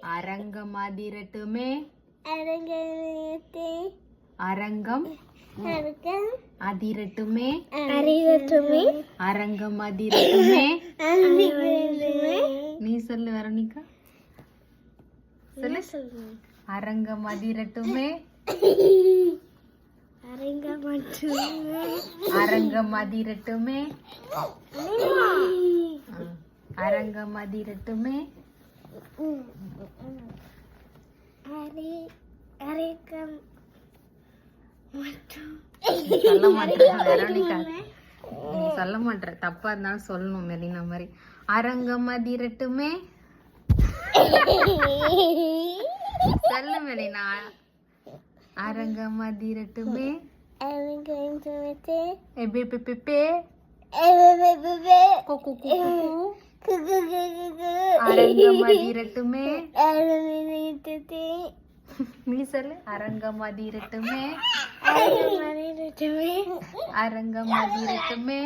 அரங்கம் அதிரட்டுமே. அரங்கம் அரங்கம் அதிரட்டுமே. அரங்கம் அதிரட்டுமே. நீ சொல்லு வெரோனிகா. சொல்லு. அரங்கம் அதிரட்டுமே. அரங்கம் அதிரட்டுமே. அரங்கம் அதிரட்டுமே. சொல்ல மாட்டேன் வெரோனிகா, நீ சொல்ல மாட்டேற. தப்பா இருந்தாலும் சொல்லணும் மெலினா மாதிரி. அரங்கம் அதிரட்டுமே. சொல்லு மெலினா. அரங்கம் அதிரட்டுமே. அரங்கம் அதிரட்டுமே. நீ சொல்லு. அரங்கம் அதிரட்டுமே. அரங்கம் அதிரட்டுமே.